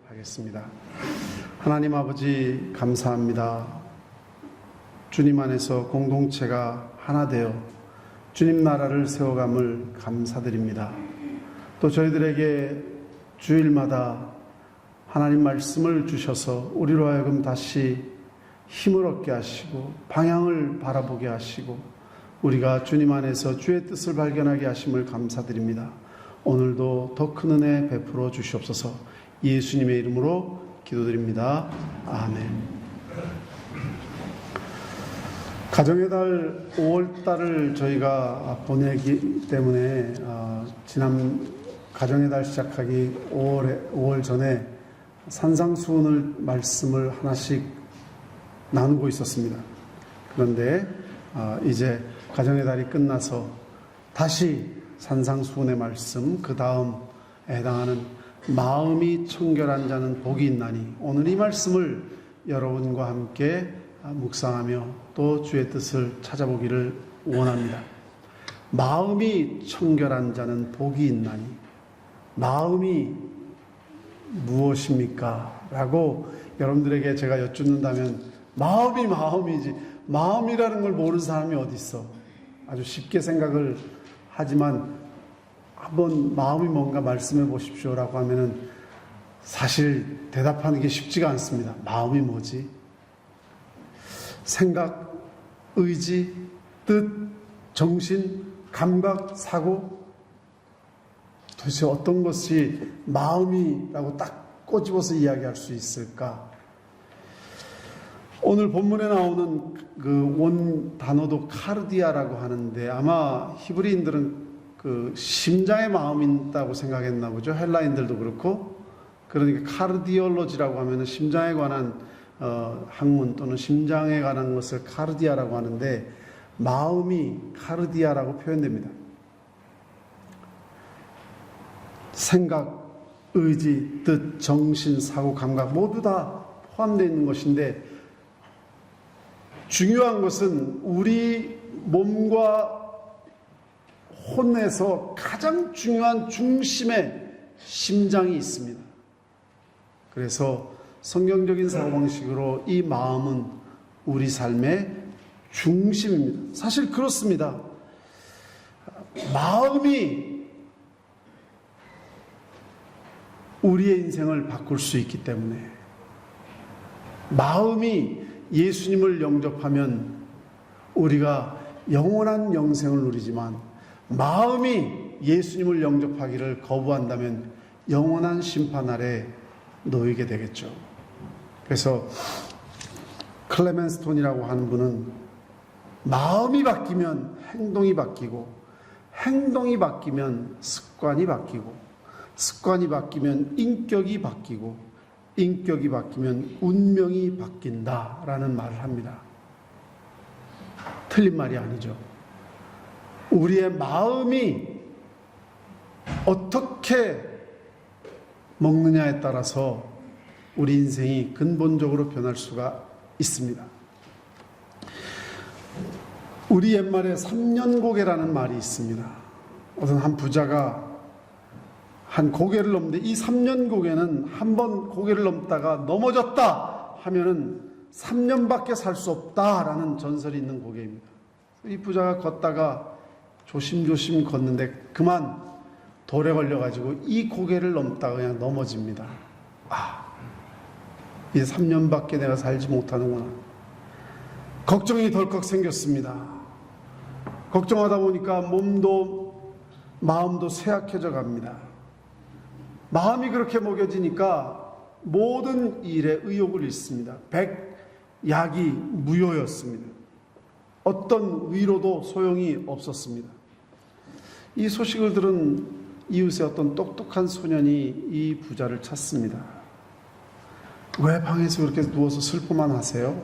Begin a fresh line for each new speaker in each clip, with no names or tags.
하겠습니다. 하나님 아버지 감사합니다. 주님 안에서 공동체가 하나 되어 주님 나라를 세워감을 감사드립니다. 또 저희들에게 주일마다 하나님 말씀을 주셔서 우리로 하여금 다시 힘을 얻게 하시고 방향을 바라보게 하시고 우리가 주님 안에서 주의 뜻을 발견하게 하심을 감사드립니다. 오늘도 더 큰 은혜 베풀어 주시옵소서. 예수님의 이름으로 기도드립니다. 아멘. 가정의 달 5월달을 저희가 보내기 때문에 지난 가정의 달 시작하기 5월 전에 산상수훈을 말씀을 하나씩 나누고 있었습니다. 그런데 이제 가정의 달이 끝나서 다시 산상수훈의 말씀, 그 다음 해당하는 마음이 청결한 자는 복이 있나니, 오늘 이 말씀을 여러분과 함께 묵상하며 또 주의 뜻을 찾아보기를 원합니다. 마음이 청결한 자는 복이 있나니, 마음이 무엇입니까? 라고 여러분들에게 제가 여쭙는다면 마음이 마음이지, 마음이라는 걸 모르는 사람이 어디 있어? 아주 쉽게 생각을 하지만 한번 마음이 뭔가 말씀해 보십시오라고 하면은 사실 대답하는 게 쉽지가 않습니다. 마음이 뭐지? 생각, 의지, 뜻, 정신, 감각, 사고, 도대체 어떤 것이 마음이라고 딱 꼬집어서 이야기할 수 있을까? 오늘 본문에 나오는 그 원 단어도 카르디아라고 하는데, 아마 히브리인들은 그 심장의 마음이 있다고 생각했나 보죠. 헬라인들도 그렇고. 그러니까 카르디올로지라고 하면은 심장에 관한 학문 또는 심장에 관한 것을 카르디아라고 하는데, 마음이 카르디아라고 표현됩니다. 생각, 의지, 뜻, 정신, 사고, 감각 모두 다 포함되어 있는 것인데, 중요한 것은 우리 몸과 혼에서 가장 중요한 중심에 심장이 있습니다. 그래서 성경적인 사고방식으로 이 마음은 우리 삶의 중심입니다. 사실 그렇습니다. 마음이 우리의 인생을 바꿀 수 있기 때문에, 마음이 예수님을 영접하면 우리가 영원한 영생을 누리지만, 마음이 예수님을 영접하기를 거부한다면 영원한 심판 아래 놓이게 되겠죠. 그래서 클레멘 스톤이라고 하는 분은 마음이 바뀌면 행동이 바뀌고, 행동이 바뀌면 습관이 바뀌고, 습관이 바뀌면 인격이 바뀌고, 인격이 바뀌면 운명이 바뀐다라는 말을 합니다. 틀린 말이 아니죠. 우리의 마음이 어떻게 먹느냐에 따라서 우리 인생이 근본적으로 변할 수가 있습니다. 우리 옛말에 3년고개라는 말이 있습니다. 어떤 한 부자가 한 고개를 넘는데, 이 3년고개는 한 번 고개를 넘다가 넘어졌다 하면은 3년밖에 살 수 없다라는 전설이 있는 고개입니다. 이 부자가 걷다가 조심조심 걷는데 그만 돌에 걸려가지고 이 고개를 넘다가 그냥 넘어집니다. 이제 3년밖에 내가 살지 못하는구나. 걱정이 덜컥 생겼습니다. 걱정하다 보니까 몸도 마음도 쇠약해져 갑니다. 마음이 그렇게 먹여지니까 모든 일에 의욕을 잃습니다. 백약이 무효였습니다. 어떤 위로도 소용이 없었습니다. 이 소식을 들은 이웃의 어떤 똑똑한 소년이 이 부자를 찾습니다. 왜 방에서 그렇게 누워서 슬퍼만 하세요?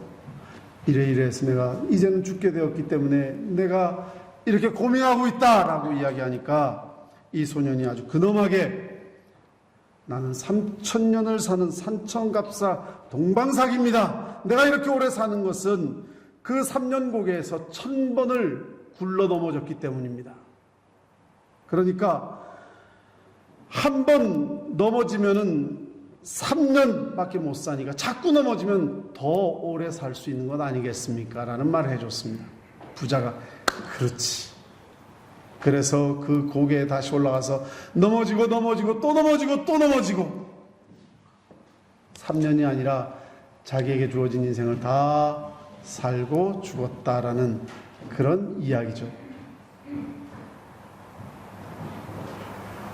이래서 내가 이제는 죽게 되었기 때문에 내가 이렇게 고민하고 있다라고 이야기하니까 이 소년이 아주 근엄하게, 나는 3000년을 사는 산천갑사 동방삭입니다. 내가 이렇게 오래 사는 것은 그 3년 고개에서 1000번을 굴러 넘어졌기 때문입니다. 그러니까 한 번 넘어지면은 3년밖에 못 사니까 자꾸 넘어지면 더 오래 살 수 있는 것 아니겠습니까? 라는 말을 해줬습니다. 부자가 그렇지. 그래서 그 고개에 다시 올라가서 넘어지고 또 넘어지고 3년이 아니라 자기에게 주어진 인생을 다 살고 죽었다라는 그런 이야기죠.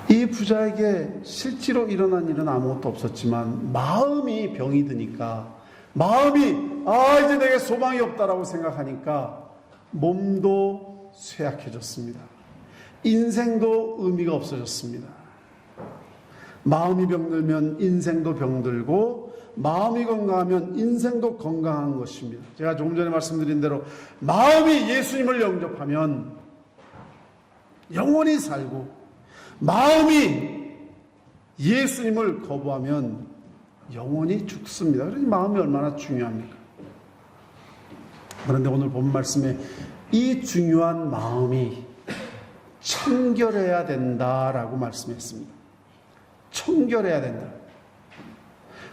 이 부자에게 실제로 일어난 일은 아무것도 없었지만 마음이 병이 드니까 마음이 이제 내게 소망이 없다라고 생각하니까 몸도 쇠약해졌습니다. 인생도 의미가 없어졌습니다. 마음이 병들면 인생도 병들고 마음이 건강하면 인생도 건강한 것입니다. 제가 조금 전에 말씀드린 대로 마음이 예수님을 영접하면 영원히 살고 마음이 예수님을 거부하면 영원히 죽습니다. 그러니 마음이 얼마나 중요합니까? 그런데 오늘 본 말씀에 이 중요한 마음이 청결해야 된다라고 말씀했습니다. 청결해야 된다.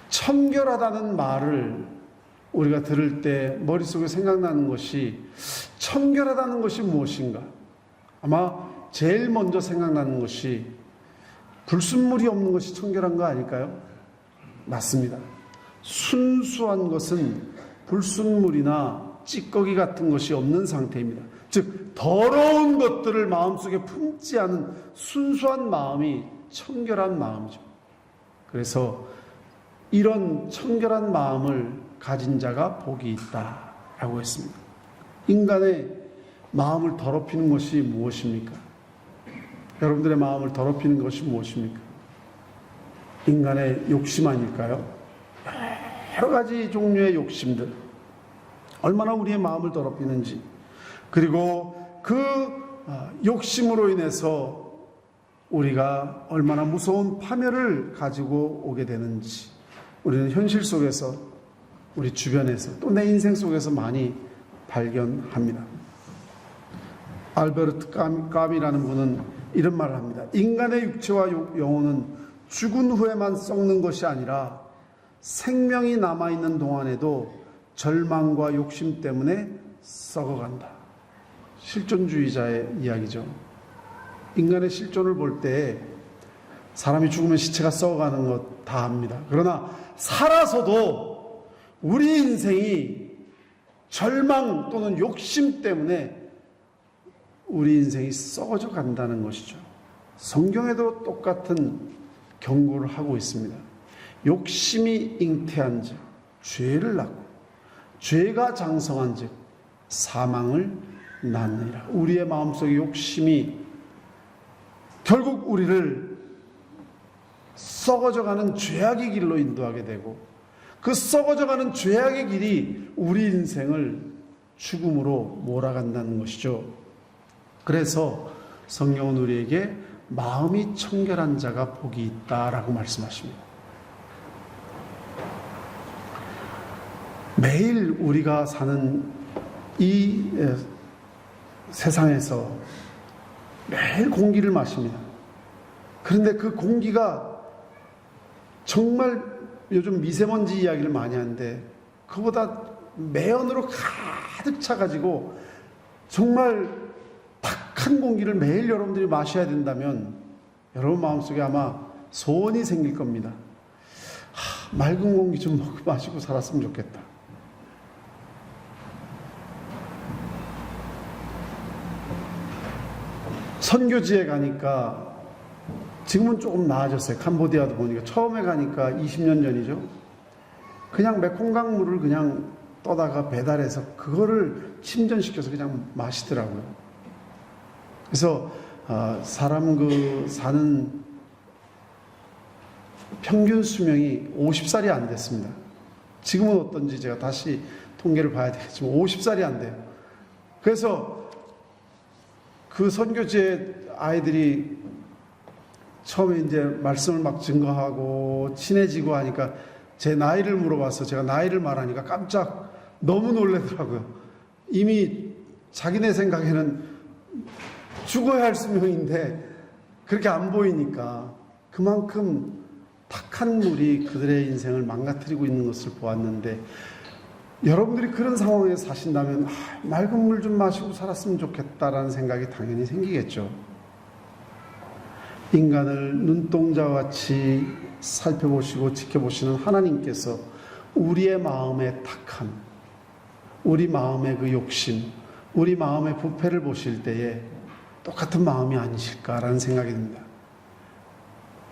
청결하다는 말을 우리가 들을 때 머릿속에 생각나는 것이 청결하다는 것이 무엇인가? 아마 제일 먼저 생각나는 것이 불순물이 없는 것이 청결한 거 아닐까요? 맞습니다. 순수한 것은 불순물이나 찌꺼기 같은 것이 없는 상태입니다. 즉 더러운 것들을 마음속에 품지 않은 순수한 마음이 청결한 마음이죠. 그래서 이런 청결한 마음을 가진 자가 복이 있다라고 했습니다. 인간의 마음을 더럽히는 것이 무엇입니까? 여러분들의 마음을 더럽히는 것이 무엇입니까? 인간의 욕심 아닐까요? 여러 가지 종류의 욕심들, 얼마나 우리의 마음을 더럽히는지, 그리고 그 욕심으로 인해서 우리가 얼마나 무서운 파멸을 가지고 오게 되는지 우리는 현실 속에서, 우리 주변에서, 또 내 인생 속에서 많이 발견합니다. 알베르트 까미라는 분은 이런 말을 합니다. 인간의 육체와 영혼은 죽은 후에만 썩는 것이 아니라 생명이 남아있는 동안에도 절망과 욕심 때문에 썩어간다. 실존주의자의 이야기죠. 인간의 실존을 볼 때 사람이 죽으면 시체가 썩어가는 것 다 압니다. 그러나 살아서도 우리 인생이 절망 또는 욕심 때문에 우리 인생이 썩어져 간다는 것이죠. 성경에도 똑같은 경고를 하고 있습니다. 욕심이 잉태한 즉 죄를 낳고 죄가 장성한 즉 사망을 낳느니라. 우리의 마음속에 욕심이 결국 우리를 썩어져가는 죄악의 길로 인도하게 되고 그 썩어져가는 죄악의 길이 우리 인생을 죽음으로 몰아간다는 것이죠. 그래서 성경은 우리에게 마음이 청결한 자가 복이 있다라고 말씀하십니다. 매일 우리가 사는 이 세상에서 매일 공기를 마십니다. 그런데 그 공기가 정말 요즘 미세먼지 이야기를 많이 하는데 그보다 매연으로 가득 차가지고 정말 탁한 공기를 매일 여러분들이 마셔야 된다면 여러분 마음속에 아마 소원이 생길 겁니다. 맑은 공기 좀 마시고 살았으면 좋겠다. 선교지에 가니까 지금은 조금 나아졌어요. 캄보디아도 보니까 처음에 가니까 20년 전이죠. 그냥 메콩강 물을 그냥 떠다가 배달해서 그거를 침전시켜서 그냥 마시더라고요. 그래서 사람 사는 평균 수명이 50살이 안 됐습니다. 지금은 어떤지 제가 다시 통계를 봐야 되겠지만 50살이 안 돼요. 그래서 그 선교지의 아이들이 처음에 이제 말씀을 막 증거하고 친해지고 하니까 제 나이를 물어봐서 제가 나이를 말하니까 깜짝 너무 놀라더라고요. 이미 자기네 생각에는 죽어야 할 수명인데 그렇게 안 보이니까 그만큼 탁한 물이 그들의 인생을 망가뜨리고 있는 것을 보았는데, 여러분들이 그런 상황에 사신다면 맑은 물 좀 마시고 살았으면 좋겠다라는 생각이 당연히 생기겠죠. 인간을 눈동자와 같이 살펴보시고 지켜보시는 하나님께서 우리의 마음의 탁함, 우리 마음의 그 욕심, 우리 마음의 부패를 보실 때에 똑같은 마음이 아니실까라는 생각이 듭니다.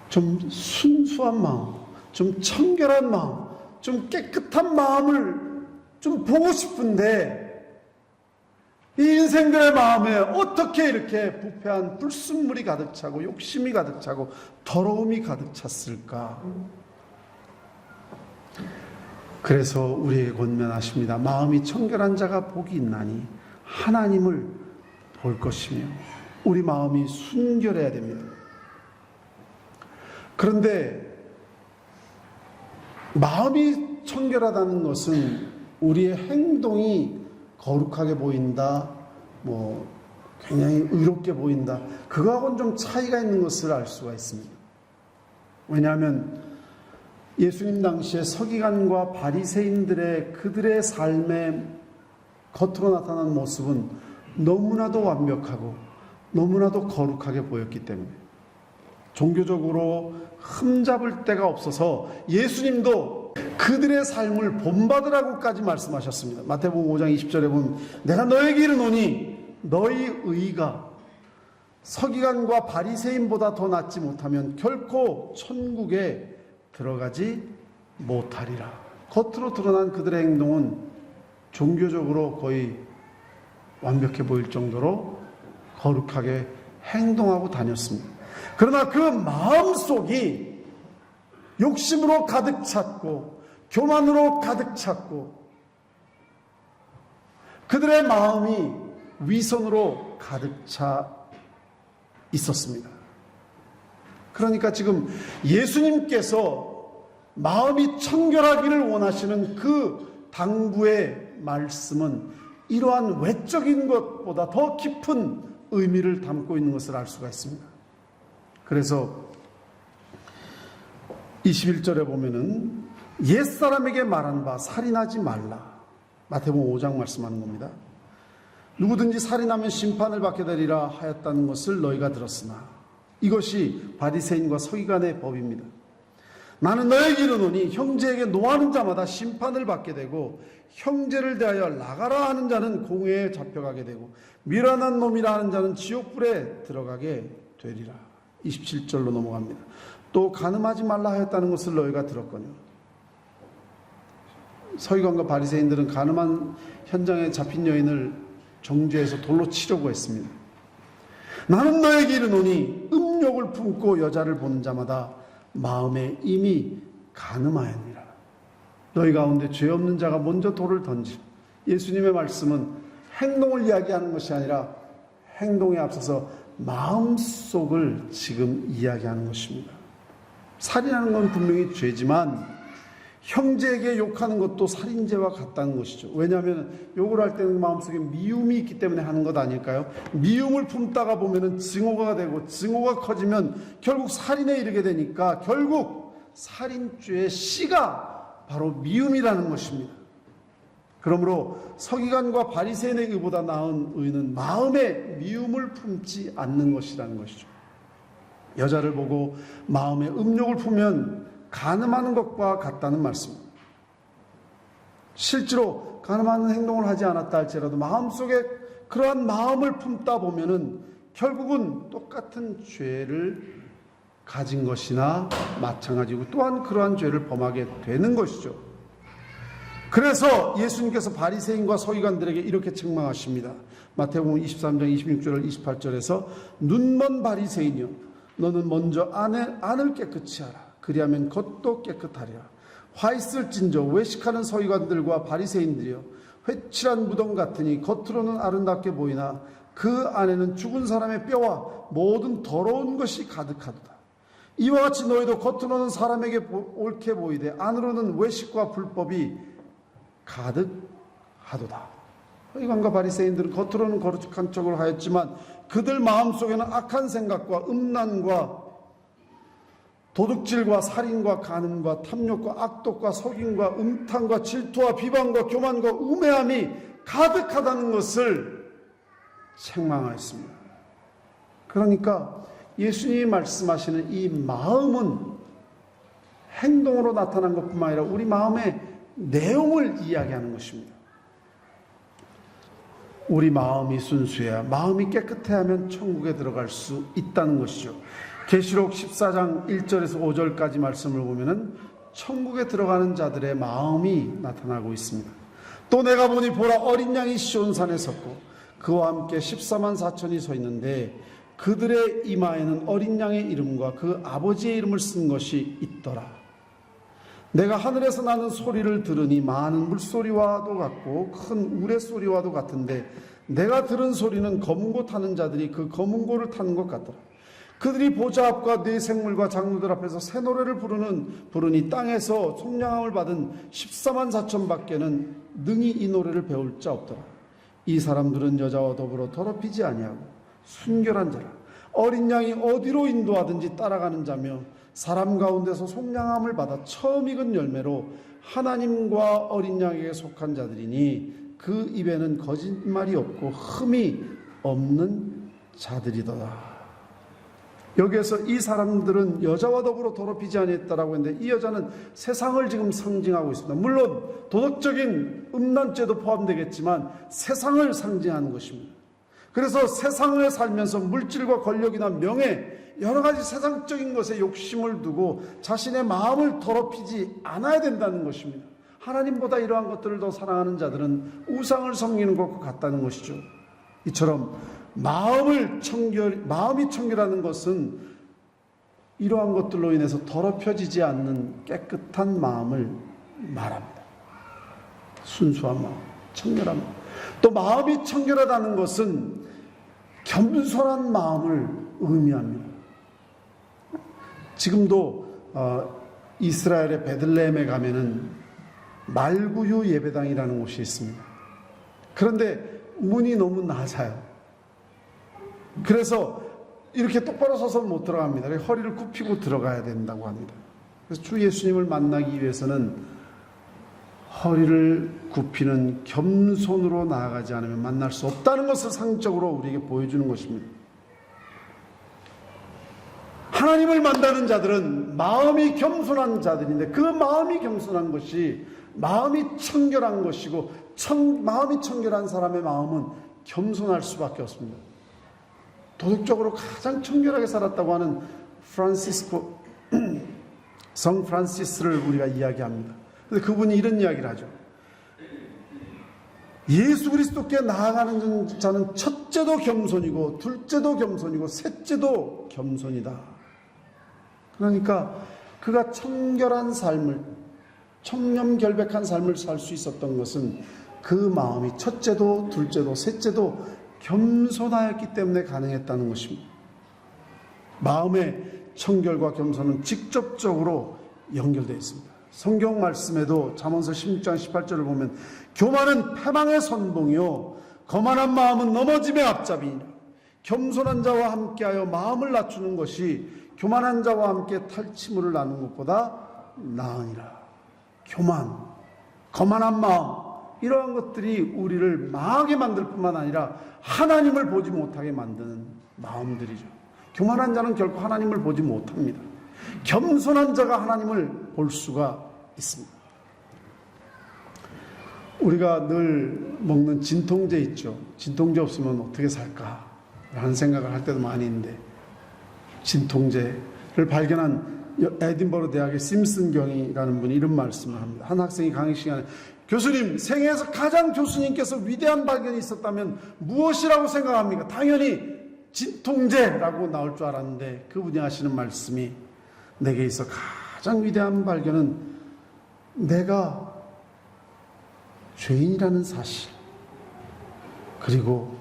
좀 순수한 마음, 좀 청결한 마음, 좀 깨끗한 마음을 좀 보고 싶은데, 이 인생들의 마음에 어떻게 이렇게 부패한 불순물이 가득 차고 욕심이 가득 차고 더러움이 가득 찼을까? 그래서 우리에게 권면하십니다. 마음이 청결한 자가 복이 있나니 하나님을 볼 것이며, 우리 마음이 순결해야 됩니다. 그런데 마음이 청결하다는 것은 우리의 행동이 거룩하게 보인다, 굉장히 의롭게 보인다, 그거하고는 좀 차이가 있는 것을 알 수가 있습니다. 왜냐하면 예수님 당시에 서기관과 바리새인들의 그들의 삶의 겉으로 나타난 모습은 너무나도 완벽하고 너무나도 거룩하게 보였기 때문에 종교적으로 흠잡을 데가 없어서 예수님도 그들의 삶을 본받으라고까지 말씀하셨습니다. 마태복음 5장 20절에 보면 내가 너에게 이르노니 너희 의가 서기관과 바리새인보다 더 낫지 못하면 결코 천국에 들어가지 못하리라. 겉으로 드러난 그들의 행동은 종교적으로 거의 완벽해 보일 정도로 거룩하게 행동하고 다녔습니다. 그러나 그 마음속이 욕심으로 가득 찼고 교만으로 가득 찼고 그들의 마음이 위선으로 가득 차 있었습니다. 그러니까 지금 예수님께서 마음이 청결하기를 원하시는 그 당부의 말씀은 이러한 외적인 것보다 더 깊은 의미를 담고 있는 것을 알 수가 있습니다. 그래서 21절에 보면은 옛사람에게 말한 바 살인하지 말라. 마태복음 5장 말씀하는 겁니다. 누구든지 살인하면 심판을 받게 되리라 하였다는 것을 너희가 들었으나 이것이 바리새인과 서기관의 법입니다. 나는 너에게 이르노니 형제에게 노하는 자마다 심판을 받게 되고 형제를 대하여 나가라 하는 자는 공회에 잡혀가게 되고 미련한 놈이라 하는 자는 지옥불에 들어가게 되리라. 27절로 넘어갑니다. 또 간음하지 말라 하였다는 것을 너희가 들었거니와. 서기관과 바리새인들은 간음한 현장에 잡힌 여인을 정죄해서 돌로 치려고 했습니다. 나는 너에게 이르노니 음욕을 품고 여자를 보는 자마다 마음에 이미 간음하였느니라. 너희 가운데 죄 없는 자가 먼저 돌을 던지. 예수님의 말씀은 행동을 이야기하는 것이 아니라 행동에 앞서서 마음속을 지금 이야기하는 것입니다. 살인하는 건 분명히 죄지만 형제에게 욕하는 것도 살인죄와 같다는 것이죠. 왜냐하면 욕을 할 때는 마음속에 미움이 있기 때문에 하는 것 아닐까요? 미움을 품다가 보면은 증오가 되고 증오가 커지면 결국 살인에 이르게 되니까 결국 살인죄의 씨가 바로 미움이라는 것입니다. 그러므로 서기관과 바리새인의 의보다 나은 의는 마음에 미움을 품지 않는 것이라는 것이죠. 여자를 보고 마음에 음욕을 품으면 간음하는 것과 같다는 말씀입니다. 실제로 간음하는 행동을 하지 않았다 할지라도 마음속에 그러한 마음을 품다 보면은 결국은 똑같은 죄를 가진 것이나 마찬가지고 또한 그러한 죄를 범하게 되는 것이죠. 그래서 예수님께서 바리새인과 서기관들에게 이렇게 책망하십니다. 마태복음 23장 26절 28절에서 눈먼 바리새인이여 너는 먼저 안을 깨끗이 하라. 그리하면 겉도 깨끗하리라. 화 있을진저 외식하는 서기관들과 바리새인들이여 회칠한 무덤 같으니 겉으로는 아름답게 보이나 그 안에는 죽은 사람의 뼈와 모든 더러운 것이 가득하도다. 이와 같이 너희도 겉으로는 사람에게 옳게 보이되 안으로는 외식과 불법이 가득하도다. 서기관과 바리새인들은 겉으로는 거룩한 척을 하였지만 그들 마음속에는 악한 생각과 음란과 도둑질과 살인과 간음과 탐욕과 악독과 속임과 음탕과 질투와 비방과 교만과 우매함이 가득하다는 것을 책망하였습니다. 그러니까 예수님이 말씀하시는 이 마음은 행동으로 나타난 것뿐만 아니라 우리 마음의 내용을 이야기하는 것입니다. 우리 마음이 순수해야, 마음이 깨끗해야 하면 천국에 들어갈 수 있다는 것이죠. 계시록 14장 1절에서 5절까지 말씀을 보면은 천국에 들어가는 자들의 마음이 나타나고 있습니다. 또 내가 보니 보라, 어린 양이 시온산에 섰고 그와 함께 14만 4천이 서 있는데 그들의 이마에는 어린 양의 이름과 그 아버지의 이름을 쓴 것이 있더라. 내가 하늘에서 나는 소리를 들으니 많은 물소리와도 같고 큰 우레소리와도 같은데 내가 들은 소리는 검은 고 타는 자들이 그 검은 고를 타는 것 같더라. 그들이 보좌 앞과 네 생물과 장로들 앞에서 새 노래를 부르니 땅에서 속량함을 받은 14만 4천 밖에는 능히 이 노래를 배울 자 없더라. 이 사람들은 여자와 더불어 더럽히지 아니하고 순결한 자라. 어린 양이 어디로 인도하든지 따라가는 자며 사람 가운데서 속량함을 받아 처음 익은 열매로 하나님과 어린 양에게 속한 자들이니 그 입에는 거짓말이 없고 흠이 없는 자들이더라. 여기에서 이 사람들은 여자와 더불어 더럽히지 아니했다라고 했는데 이 여자는 세상을 지금 상징하고 있습니다. 물론 도덕적인 음란죄도 포함되겠지만 세상을 상징하는 것입니다. 그래서 세상을 살면서 물질과 권력이나 명예, 여러 가지 세상적인 것에 욕심을 두고 자신의 마음을 더럽히지 않아야 된다는 것입니다. 하나님보다 이러한 것들을 더 사랑하는 자들은 우상을 섬기는 것과 같다는 것이죠. 이처럼 마음이 청결하는 것은 이러한 것들로 인해서 더럽혀지지 않는 깨끗한 마음을 말합니다. 순수한 마음, 청결한 마음. 또 마음이 청결하다는 것은 겸손한 마음을 의미합니다. 지금도 이스라엘의 베들레헴에 가면은 말구유 예배당이라는 곳이 있습니다. 그런데 문이 너무 낮아요. 그래서 이렇게 똑바로 서서 못 들어갑니다. 허리를 굽히고 들어가야 된다고 합니다. 그래서 주 예수님을 만나기 위해서는 허리를 굽히는 겸손으로 나아가지 않으면 만날 수 없다는 것을 상적으로 우리에게 보여주는 것입니다. 하나님을 만나는 자들은 마음이 겸손한 자들인데 그 마음이 겸손한 것이 마음이 청결한 것이고 마음이 청결한 사람의 마음은 겸손할 수밖에 없습니다. 도덕적으로 가장 청결하게 살았다고 하는 성 프란시스를 우리가 이야기합니다. 그런데 그분이 이런 이야기를 하죠. 예수 그리스도께 나아가는 자는 첫째도 겸손이고 둘째도 겸손이고 셋째도 겸손이다. 그러니까 그가 청결한 삶을, 청렴결백한 삶을 살 수 있었던 것은 그 마음이 첫째도 둘째도 셋째도 겸손하였기 때문에 가능했다는 것입니다. 마음의 청결과 겸손은 직접적으로 연결되어 있습니다. 성경 말씀에도 잠언서 16장 18절을 보면 교만은 패망의 선봉이요 거만한 마음은 넘어짐의 앞잡이니라. 겸손한 자와 함께하여 마음을 낮추는 것이 교만한 자와 함께 탈취물을 나누는 것보다 나으니라. 교만, 거만한 마음, 이러한 것들이 우리를 망하게 만들 뿐만 아니라 하나님을 보지 못하게 만드는 마음들이죠. 교만한 자는 결코 하나님을 보지 못합니다. 겸손한 자가 하나님을 볼 수가 있습니다. 우리가 늘 먹는 진통제 있죠. 진통제 없으면 어떻게 살까? 라는 생각을 할 때도 많이 있는데 진통제를 발견한 에딘버러 대학의 심슨 경이라는 분이 이런 말씀을 합니다. 한 학생이 강의 시간에 교수님, 생애에서 가장 교수님께서 위대한 발견이 있었다면 무엇이라고 생각합니까? 당연히 진통제라고 나올 줄 알았는데 그분이 하시는 말씀이 내게 있어 가장 위대한 발견은 내가 죄인이라는 사실, 그리고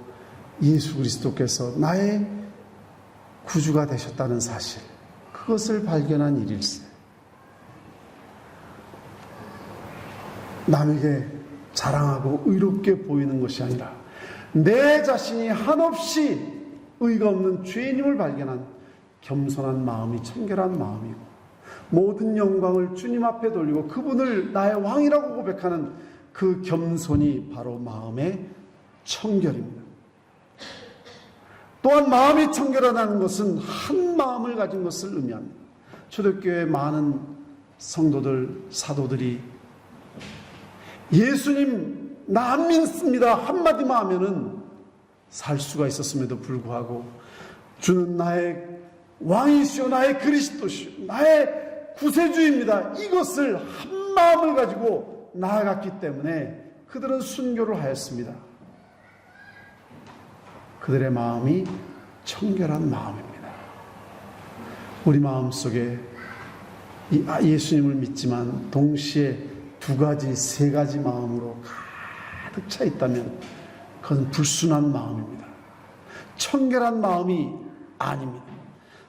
예수 그리스도께서 나의 구주가 되셨다는 사실, 그것을 발견한 일일세. 남에게 자랑하고 의롭게 보이는 것이 아니라 내 자신이 한없이 의가 없는 죄인임을 발견한 겸손한 마음이 청결한 마음이고 모든 영광을 주님 앞에 돌리고 그분을 나의 왕이라고 고백하는 그 겸손이 바로 마음의 청결입니다. 또한 마음이 청결하다는 것은 한 마음을 가진 것을 의미합니다. 초대교회 많은 성도들, 사도들이 예수님 나 안 믿습니다 한마디만 하면은 살 수가 있었음에도 불구하고 주는 나의 왕이시오, 나의 그리스도시오, 나의 구세주입니다, 이것을 한 마음을 가지고 나아갔기 때문에 그들은 순교를 하였습니다. 그들의 마음이 청결한 마음입니다. 우리 마음속에 예수님을 믿지만 동시에 두 가지, 세 가지 마음으로 가득 차 있다면 그것은 불순한 마음입니다. 청결한 마음이 아닙니다.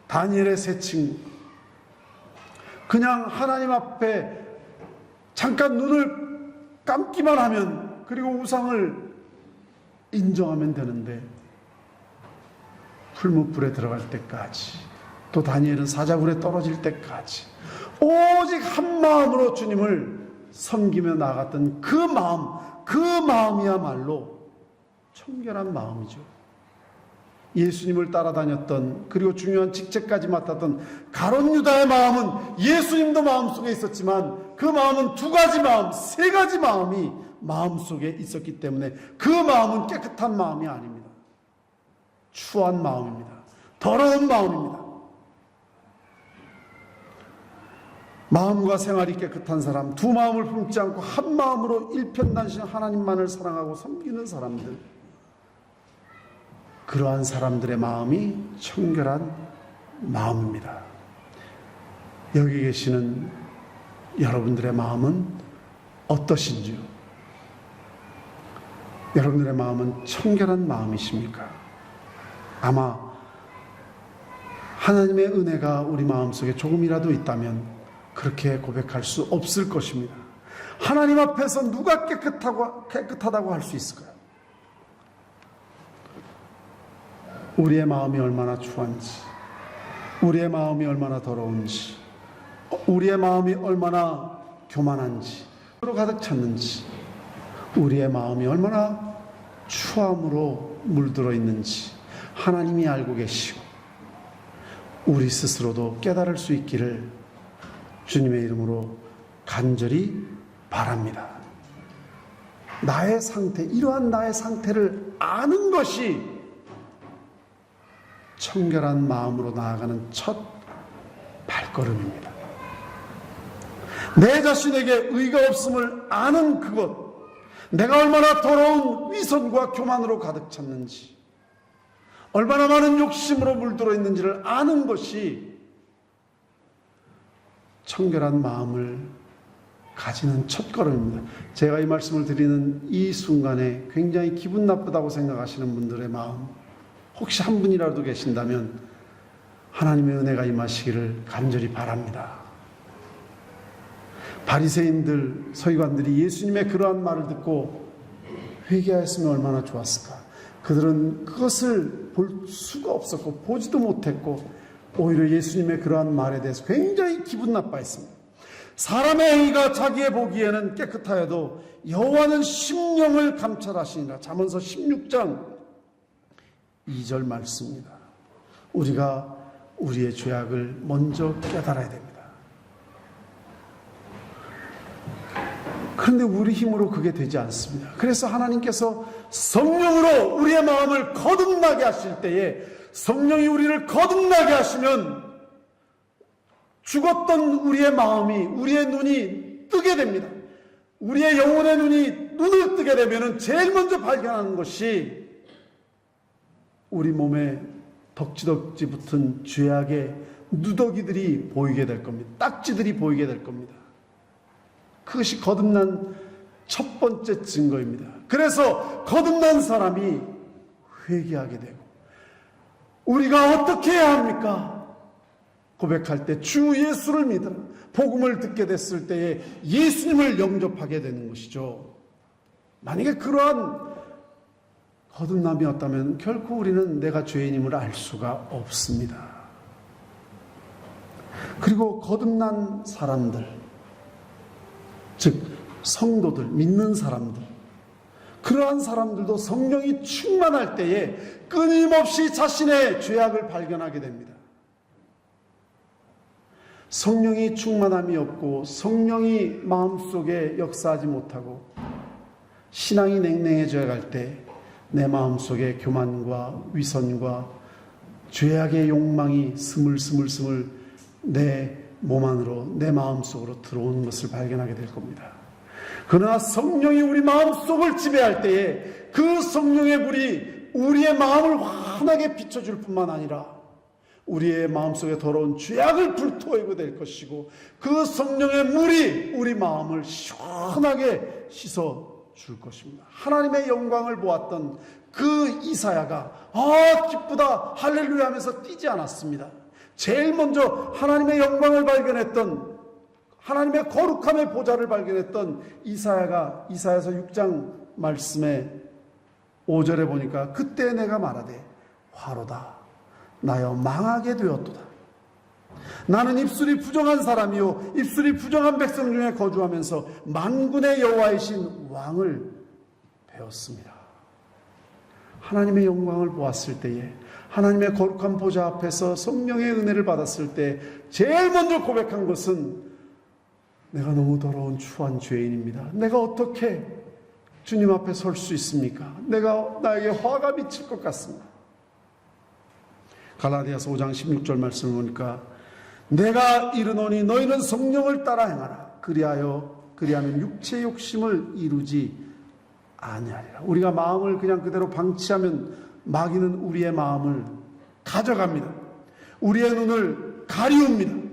다니엘의 세 친구, 그냥 하나님 앞에 잠깐 눈을 감기만 하면, 그리고 우상을 인정하면 되는데 풀무불에 들어갈 때까지, 또 다니엘은 사자굴에 떨어질 때까지 오직 한 마음으로 주님을 섬기며 나아갔던 그 마음이야말로 청결한 마음이죠. 예수님을 따라다녔던, 그리고 중요한 직책까지 맡았던 가룟 유다의 마음은 예수님도 마음속에 있었지만 그 마음은 두 가지 마음, 세 가지 마음이 마음속에 있었기 때문에 그 마음은 깨끗한 마음이 아닙니다. 추한 마음입니다. 더러운 마음입니다. 마음과 생활이 깨끗한 사람, 두 마음을 품지 않고 한 마음으로 일편단심 하나님만을 사랑하고 섬기는 사람들, 그러한 사람들의 마음이 청결한 마음입니다. 여기 계시는 여러분들의 마음은 어떠신지요? 여러분들의 마음은 청결한 마음이십니까? 아마 하나님의 은혜가 우리 마음속에 조금이라도 있다면 그렇게 고백할 수 없을 것입니다. 하나님 앞에서 누가 깨끗하다고 할 수 있을까요? 우리의 마음이 얼마나 추한지, 우리의 마음이 얼마나 더러운지, 우리의 마음이 얼마나 교만한지, 으로 가득 찼는지, 우리의 마음이 얼마나 추함으로 물들어 있는지 하나님이 알고 계시고 우리 스스로도 깨달을 수 있기를 주님의 이름으로 간절히 바랍니다. 나의 상태, 이러한 나의 상태를 아는 것이 청결한 마음으로 나아가는 첫 발걸음입니다. 내 자신에게 의가 없음을 아는 그것, 내가 얼마나 더러운 위선과 교만으로 가득 찼는지, 얼마나 많은 욕심으로 물들어 있는지를 아는 것이 청결한 마음을 가지는 첫걸음입니다. 제가 이 말씀을 드리는 이 순간에 굉장히 기분 나쁘다고 생각하시는 분들의 마음, 혹시 한 분이라도 계신다면 하나님의 은혜가 임하시기를 간절히 바랍니다. 바리새인들, 서기관들이 예수님의 그러한 말을 듣고 회개하였으면 얼마나 좋았을까. 그들은 그것을 볼 수가 없었고 보지도 못했고 오히려 예수님의 그러한 말에 대해서 굉장히 기분 나빠했습니다. 사람의 행위가 자기의 보기에는 깨끗하여도 여호와는 심령을 감찰하시니라. 잠언서 16장 2절 말씀입니다. 우리가 우리의 죄악을 먼저 깨달아야 됩니다. 그런데 우리 힘으로 그게 되지 않습니다. 그래서 하나님께서 성령으로 우리의 마음을 거듭나게 하실 때에, 성령이 우리를 거듭나게 하시면 죽었던 우리의 마음이, 우리의 눈이 뜨게 됩니다. 우리의 영혼의 눈을 뜨게 되면 제일 먼저 발견하는 것이 우리 몸에 덕지덕지 붙은 죄악의 누더기들이 보이게 될 겁니다. 딱지들이 보이게 될 겁니다. 그것이 거듭난 첫 번째 증거입니다. 그래서 거듭난 사람이 회개하게 되고, 우리가 어떻게 해야 합니까? 고백할 때 주 예수를 믿으라. 복음을 듣게 됐을 때에 예수님을 영접하게 되는 것이죠. 만약에 그러한 거듭남이 없다면 결코 우리는 내가 죄인임을 알 수가 없습니다. 그리고 거듭난 사람들, 즉 성도들, 믿는 사람들, 그러한 사람들도 성령이 충만할 때에 끊임없이 자신의 죄악을 발견하게 됩니다. 성령이 충만함이 없고 성령이 마음속에 역사하지 못하고 신앙이 냉랭해져 갈 때 내 마음속에 교만과 위선과 죄악의 욕망이 스물스물 내 몸 안으로, 내 마음속으로 들어오는 것을 발견하게 될 겁니다. 그러나 성령이 우리 마음속을 지배할 때에 그 성령의 불이 우리의 마음을 환하게 비춰줄 뿐만 아니라 우리의 마음속에 더러운 죄악을 불태우게 될 것이고, 그 성령의 물이 우리 마음을 시원하게 씻어줄 것입니다. 하나님의 영광을 보았던 그 이사야가 기쁘다 할렐루야 하면서 뛰지 않았습니다. 제일 먼저 하나님의 영광을 발견했던, 하나님의 거룩함의 보좌를 발견했던 이사야가 이사야서 6장 말씀에 5절에 보니까 그때 내가 말하되 화로다 나여 망하게 되었도다. 나는 입술이 부정한 사람이요 입술이 부정한 백성 중에 거주하면서 만군의 여호와이신 왕을 배웠습니다. 하나님의 영광을 보았을 때에, 하나님의 거룩한 보좌 앞에서 성령의 은혜를 받았을 때 제일 먼저 고백한 것은 내가 너무 더러운 추한 죄인입니다. 내가 어떻게 주님 앞에 설 수 있습니까? 나에게 화가 미칠 것 같습니다. 갈라디아서 5장 16절 말씀을 보니까 내가 이르노니 너희는 성령을 따라 행하라. 그리하면 육체의 욕심을 이루지 아니하리라. 우리가 마음을 그냥 그대로 방치하면 마귀는 우리의 마음을 가져갑니다. 우리의 눈을 가리웁니다.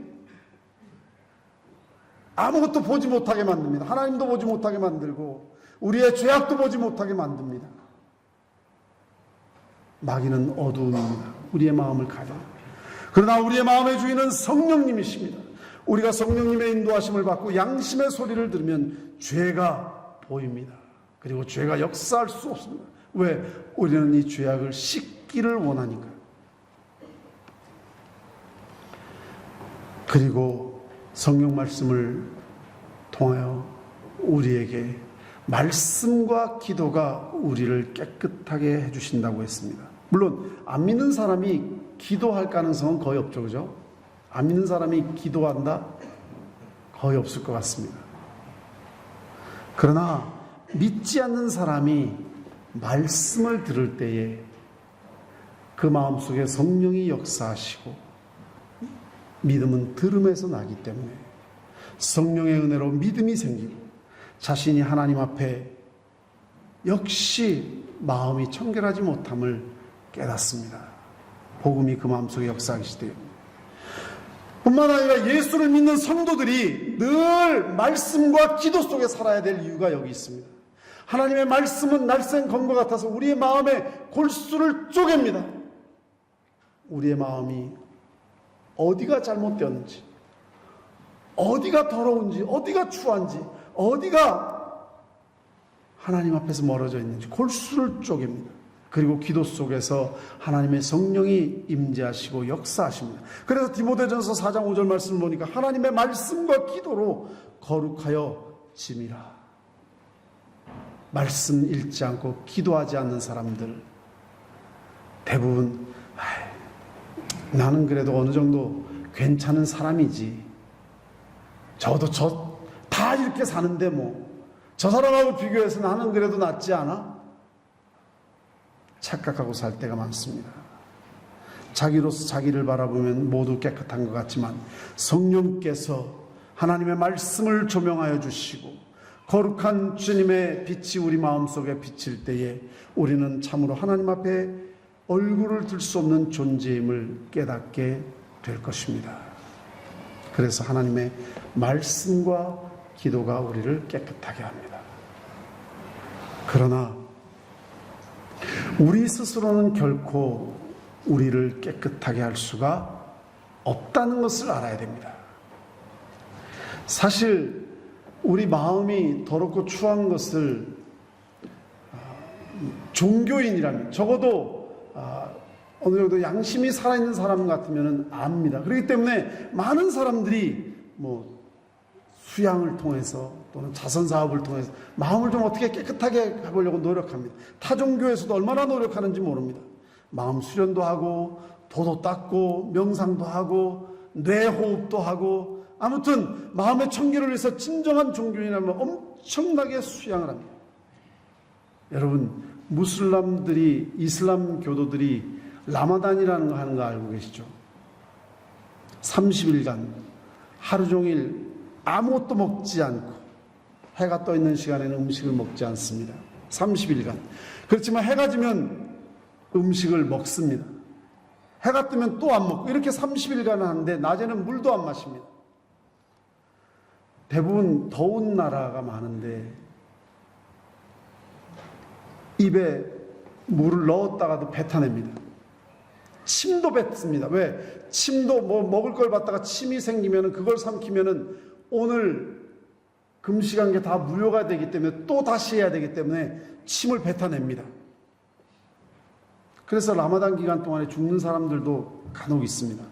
아무것도 보지 못하게 만듭니다. 하나님도 보지 못하게 만들고 우리의 죄악도 보지 못하게 만듭니다. 마귀는 어두움입니다. 우리의 마음을 가려요. 그러나 우리의 마음의 주인은 성령님이십니다. 우리가 성령님의 인도하심을 받고 양심의 소리를 들으면 죄가 보입니다. 그리고 죄가 역사할 수 없습니다. 왜? 우리는 이 죄악을 씻기를 원하니까. 그리고 성령 말씀을 통하여 우리에게 말씀과 기도가 우리를 깨끗하게 해주신다고 했습니다. 물론 안 믿는 사람이 기도할 가능성은 거의 없죠, 그죠? 안 믿는 사람이 기도한다? 거의 없을 것 같습니다. 그러나 믿지 않는 사람이 말씀을 들을 때에 그 마음속에 성령이 역사하시고, 믿음은 들음에서 나기 때문에 성령의 은혜로 믿음이 생기고 자신이 하나님 앞에 역시 마음이 청결하지 못함을 깨닫습니다. 복음이 그 마음속에 역사하시기 때문에. 뿐만 아니라 예수를 믿는 성도들이 늘 말씀과 기도 속에 살아야 될 이유가 여기 있습니다. 하나님의 말씀은 날쌘 검과 같아서 우리의 마음의 골수를 쪼갭니다. 우리의 마음이 어디가 잘못되었는지, 어디가 더러운지, 어디가 추한지, 어디가 하나님 앞에서 멀어져 있는지 골수를 쪼갭니다. 그리고 기도 속에서 하나님의 성령이 임재하시고 역사하십니다. 그래서 디모데전서 4장 5절 말씀을 보니까 하나님의 말씀과 기도로 거룩하여 짐이라. 말씀 읽지 않고 기도하지 않는 사람들 대부분 나는 그래도 어느 정도 괜찮은 사람이지, 저도 다 이렇게 사는데 저 사람하고 비교해서 나는 그래도 낫지 않아? 착각하고 살 때가 많습니다. 자기로서 자기를 바라보면 모두 깨끗한 것 같지만 성령께서 하나님의 말씀을 조명하여 주시고 거룩한 주님의 빛이 우리 마음속에 비칠 때에 우리는 참으로 하나님 앞에 얼굴을 들 수 없는 존재임을 깨닫게 될 것입니다. 그래서 하나님의 말씀과 기도가 우리를 깨끗하게 합니다. 그러나 우리 스스로는 결코 우리를 깨끗하게 할 수가 없다는 것을 알아야 됩니다. 사실 우리 마음이 더럽고 추한 것을 종교인이라면, 적어도 어느 정도 양심이 살아있는 사람 같으면 압니다. 그렇기 때문에 많은 사람들이 뭐 수양을 통해서 또는 자선사업을 통해서 마음을 좀 어떻게 깨끗하게 해보려고 노력합니다. 타종교에서도 얼마나 노력하는지 모릅니다. 마음 수련도 하고 도도 닦고 명상도 하고 뇌호흡도 하고 아무튼 마음의 청결을 위해서 진정한 종교인이라면 엄청나게 수양을 합니다. 여러분, 무슬람들이, 이슬람 교도들이 라마단이라는 거 하는 거 알고 계시죠? 30일간 하루 종일 아무것도 먹지 않고 해가 떠 있는 시간에는 음식을 먹지 않습니다. 30일간. 그렇지만 해가 지면 음식을 먹습니다. 해가 뜨면 또 안 먹고 이렇게 30일간 하는데 낮에는 물도 안 마십니다. 대부분 더운 나라가 많은데 입에 물을 넣었다가도 뱉어냅니다. 침도 뱉습니다. 왜? 침도 뭐 먹을 걸 받다가 침이 생기면 그걸 삼키면 오늘 금식한 게 다 무효가 되기 때문에 또 다시 해야 되기 때문에 침을 뱉어냅니다. 그래서 라마단 기간 동안에 죽는 사람들도 간혹 있습니다.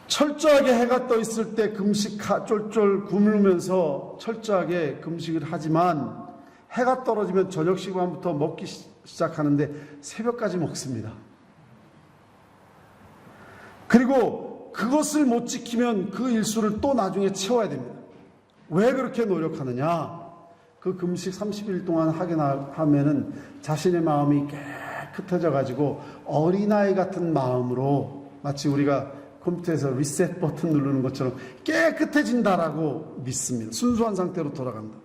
철저하게 해가 떠 있을 때 금식 쫄쫄 굶으면서 철저하게 금식을 하지만 해가 떨어지면 저녁 시간부터 먹기 시작하는데 새벽까지 먹습니다. 그리고 그것을 못 지키면 그 일수를 또 나중에 채워야 됩니다. 왜 그렇게 노력하느냐? 그 금식 30일 동안 하면은 자신의 마음이 깨끗해져 가지고 어린아이 같은 마음으로 마치 우리가 컴퓨터에서 리셋 버튼 누르는 것처럼 깨끗해진다라고 믿습니다. 순수한 상태로 돌아간다.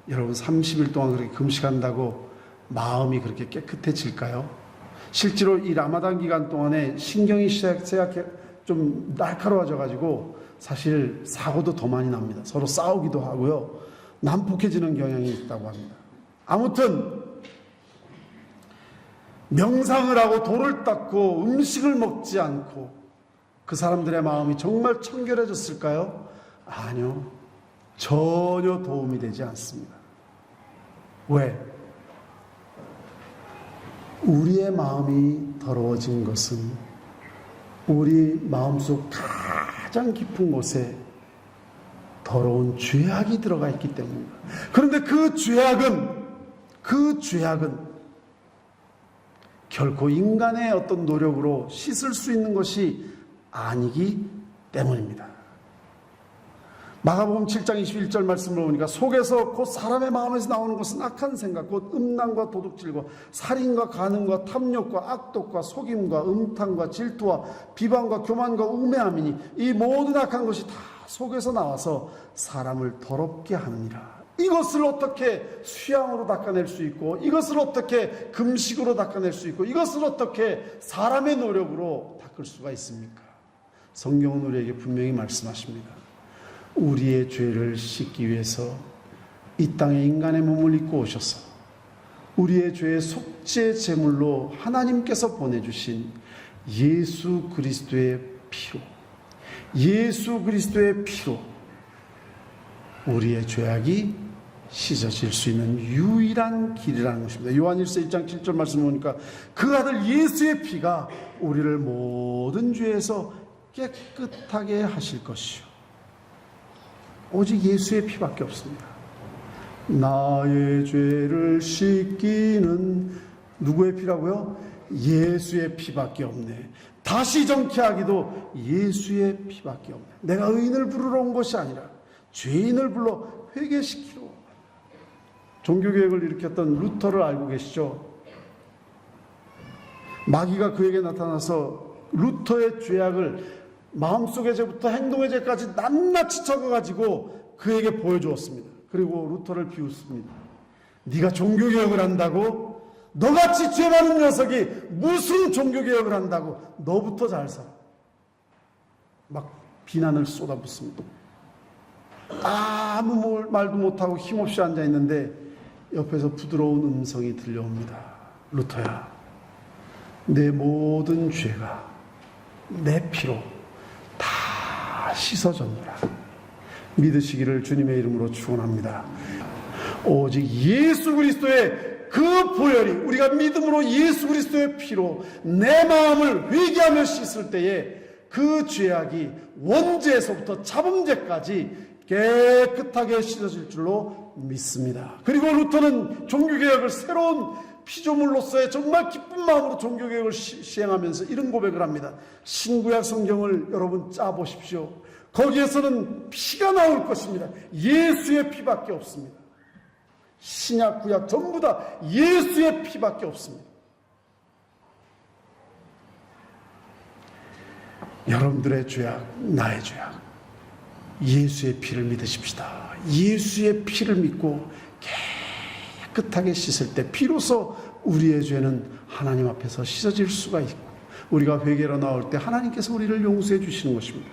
여러분 30일 동안 그렇게 금식한다고 마음이 그렇게 깨끗해질까요? 실제로 이 라마단 기간 동안에 신경이 좀 날카로워져 가지고 사실 사고도 더 많이 납니다. 서로 싸우기도 하고요. 난폭해지는 경향이 있다고 합니다. 아무튼 명상을 하고 돌을 닦고 음식을 먹지 않고 그 사람들의 마음이 정말 청결해졌을까요? 아니요. 전혀 도움이 되지 않습니다. 왜? 우리의 마음이 더러워진 것은 우리 마음속 가장 깊은 곳에 더러운 죄악이 들어가 있기 때문입니다. 그런데 그 죄악은 결코 인간의 어떤 노력으로 씻을 수 있는 것이 아니기 때문입니다. 마가복음 7장 21절 말씀을 보니까 속에서 곧 사람의 마음에서 나오는 것은 악한 생각, 곧 음란과 도둑질과 살인과 간음과 탐욕과 악독과 속임과 음탕과 질투와 비방과 교만과 우매함이니 이 모든 악한 것이 다 속에서 나와서 사람을 더럽게 하느니라. 이것을 어떻게 수양으로 닦아낼 수 있고 이것을 어떻게 금식으로 닦아낼 수 있고 이것을 어떻게 사람의 노력으로 닦을 수가 있습니까? 성경은 우리에게 분명히 말씀하십니다. 우리의 죄를 씻기 위해서 이 땅에 인간의 몸을 입고 오셔서 우리의 죄의 속죄 제물로 하나님께서 보내주신 예수 그리스도의 피로 우리의 죄악이 씻어질 수 있는 유일한 길이라는 것입니다. 요한일서 1장 7절 말씀 보니까 그 아들 예수의 피가 우리를 모든 죄에서 깨끗하게 하실 것이요 오직 예수의 피밖에 없습니다. 나의 죄를 씻기는 누구의 피라고요? 예수의 피밖에 없네. 다시 정케 하기도 예수의 피밖에 없네. 내가 의인을 부르러 온 것이 아니라 죄인을 불러 회개시키러. 종교개혁을 일으켰던 루터를 알고 계시죠? 마귀가 그에게 나타나서 루터의 죄악을 마음속의 죄부터 행동의 죄까지 낱낱이 적어가지고 그에게 보여주었습니다. 그리고 루터를 비웃습니다. 네가 종교개혁을 한다고? 너같이 죄 많은 녀석이 무슨 종교개혁을 한다고? 너부터 잘 살아. 막 비난을 쏟아붓습니다. 아무 말도 못하고 힘없이 앉아있는데 옆에서 부드러운 음성이 들려옵니다. 루터야, 내 모든 죄가 내 피로 다 씻어졌노라. 믿으시기를 주님의 이름으로 축원합니다. 오직 예수 그리스도의 그 보혈이 우리가 믿음으로 예수 그리스도의 피로 내 마음을 회개하며 씻을 때에 그 죄악이 원죄에서부터 자범죄까지 깨끗하게 씻어질 줄로 믿습니다. 그리고 루터는 종교개혁을 새로운 피조물로서의 정말 기쁜 마음으로 종교개혁을 시행하면서 이런 고백을 합니다. 신구약 성경을 여러분 짜보십시오. 거기에서는 피가 나올 것입니다. 예수의 피밖에 없습니다. 신약 구약 전부 다 예수의 피밖에 없습니다. 여러분들의 죄악, 나의 죄악, 예수의 피를 믿으십시다. 예수의 피를 믿고 깨끗하게 씻을 때 비로소 우리의 죄는 하나님 앞에서 씻어질 수가 있고 우리가 회개로 나올 때 하나님께서 우리를 용서해 주시는 것입니다.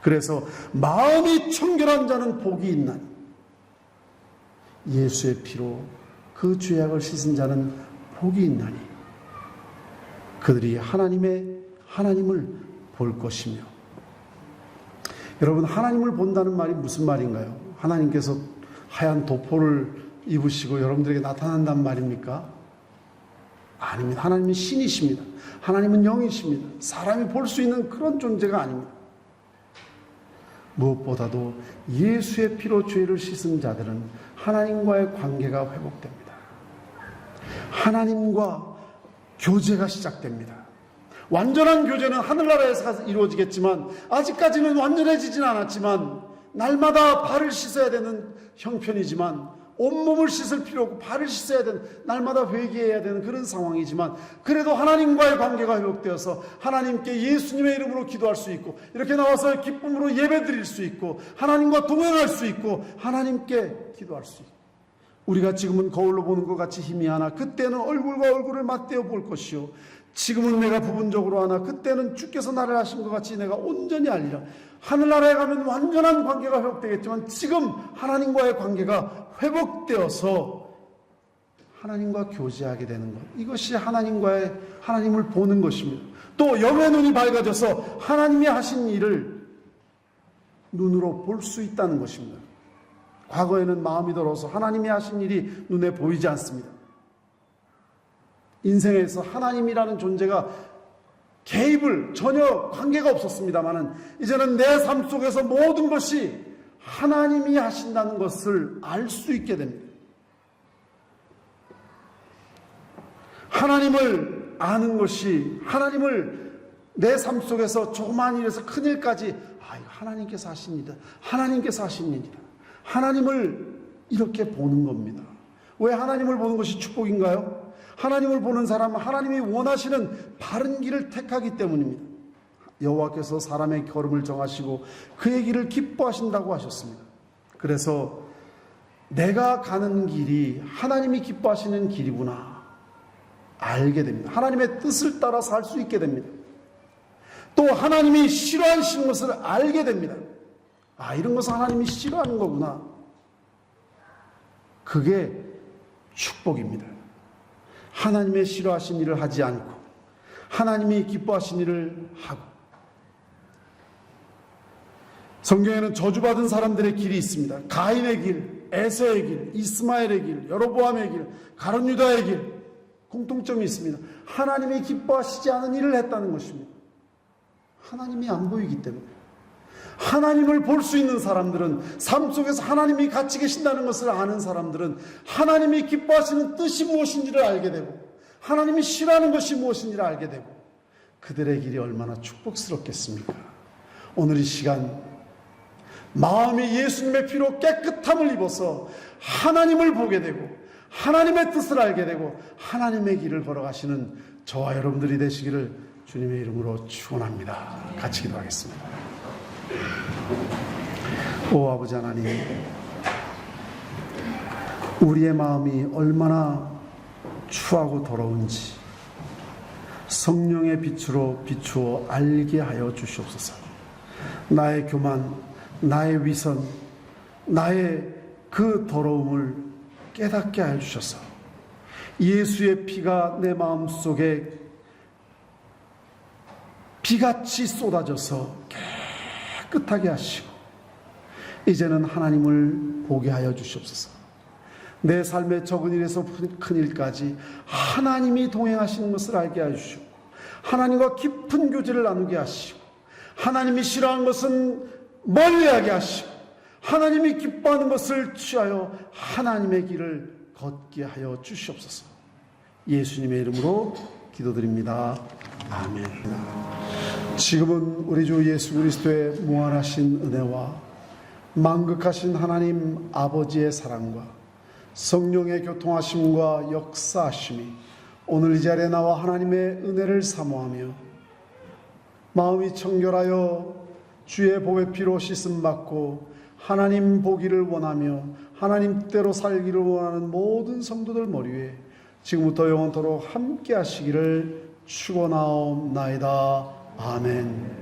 그래서 마음이 청결한 자는 복이 있나니 예수의 피로 그 죄악을 씻은 자는 복이 있나니 그들이 하나님을 볼 것이며. 여러분, 하나님을 본다는 말이 무슨 말인가요? 하나님께서 하얀 도포를 입으시고 여러분들에게 나타난단 말입니까? 아닙니다. 하나님은 신이십니다. 하나님은 영이십니다. 사람이 볼 수 있는 그런 존재가 아닙니다. 무엇보다도 예수의 피로 죄를 씻은 자들은 하나님과의 관계가 회복됩니다. 하나님과 교제가 시작됩니다. 완전한 교제는 하늘나라에서 이루어지겠지만 아직까지는 완전해지진 않았지만 날마다 발을 씻어야 되는 형편이지만 온몸을 씻을 필요 없고 발을 씻어야 되는, 날마다 회개해야 되는 그런 상황이지만 그래도 하나님과의 관계가 회복되어서 하나님께 예수님의 이름으로 기도할 수 있고 이렇게 나와서 기쁨으로 예배 드릴 수 있고 하나님과 동행할 수 있고 하나님께 기도할 수 있고 우리가 지금은 거울로 보는 것 같이 희미하나 그때는 얼굴과 얼굴을 맞대어 볼 것이요 지금은 내가 부분적으로 하나 그때는 주께서 나를 하신 것 같이 내가 온전히 알리라. 하늘나라에 가면 완전한 관계가 회복되겠지만 지금 하나님과의 관계가 회복되어서 하나님과 교제하게 되는 것, 이것이 하나님을 보는 것입니다. 또 영의 눈이 밝아져서 하나님이 하신 일을 눈으로 볼 수 있다는 것입니다. 과거에는 마음이 더러워서 하나님이 하신 일이 눈에 보이지 않습니다. 인생에서 하나님이라는 존재가 개입을 전혀 관계가 없었습니다만은 이제는 내 삶 속에서 모든 것이 하나님이 하신다는 것을 알 수 있게 됩니다. 하나님을 아는 것이 하나님을 내 삶 속에서 조그마한 일에서 큰 일까지 이거 하나님께서 하신 일이다. 하나님께서 하신 일이다. 하나님을 이렇게 보는 겁니다. 왜 하나님을 보는 것이 축복인가요? 하나님을 보는 사람은 하나님이 원하시는 바른 길을 택하기 때문입니다. 여호와께서 사람의 걸음을 정하시고 그의 길을 기뻐하신다고 하셨습니다. 그래서 내가 가는 길이 하나님이 기뻐하시는 길이구나 알게 됩니다. 하나님의 뜻을 따라 살 수 있게 됩니다. 또 하나님이 싫어하시는 것을 알게 됩니다. 이런 것은 하나님이 싫어하는 거구나. 그게 축복입니다. 하나님의 싫어하신 일을 하지 않고 하나님이 기뻐하신 일을 하고. 성경에는 저주받은 사람들의 길이 있습니다. 가인의 길, 에서의 길, 이스마엘의 길, 여로보암의 길, 가룟 유다의 길, 공통점이 있습니다. 하나님이 기뻐하시지 않은 일을 했다는 것입니다. 하나님이 안 보이기 때문에. 하나님을 볼 수 있는 사람들은, 삶 속에서 하나님이 같이 계신다는 것을 아는 사람들은 하나님이 기뻐하시는 뜻이 무엇인지를 알게 되고 하나님이 싫어하는 것이 무엇인지를 알게 되고 그들의 길이 얼마나 축복스럽겠습니까? 오늘 이 시간 마음이 예수님의 피로 깨끗함을 입어서 하나님을 보게 되고 하나님의 뜻을 알게 되고 하나님의 길을 걸어가시는 저와 여러분들이 되시기를 주님의 이름으로 축원합니다. 같이 기도하겠습니다. 오 아버지 하나님, 우리의 마음이 얼마나 추하고 더러운지 성령의 빛으로 비추어 알게 하여 주시옵소서. 나의 교만, 나의 위선, 나의 그 더러움을 깨닫게 하여 주셔서 예수의 피가 내 마음속에 비같이 쏟아져서 깨끗하게 하시고 이제는 하나님을 보게 하여 주시옵소서. 내 삶의 적은 일에서 큰 일까지 하나님이 동행하시는 것을 알게 하시고, 하나님과 깊은 교제를 나누게 하시고, 하나님이 싫어하는 것은 멀리하게 하시고, 하나님이 기뻐하는 것을 취하여 하나님의 길을 걷게 하여 주시옵소서. 예수님의 이름으로 기도드립니다. 아멘. 지금은 우리 주 예수 그리스도의 무한하신 은혜와 만극하신 하나님 아버지의 사랑과 성령의 교통하심과 역사하심이 오늘 이 자리에 나와 하나님의 은혜를 사모하며 마음이 청결하여 주의 보배 피로 씻음 받고 하나님 보기를 원하며 하나님 뜻대로 살기를 원하는 모든 성도들 머리 위에 지금부터 영원토록 함께 하시기를 축원하옵나이다. 아멘.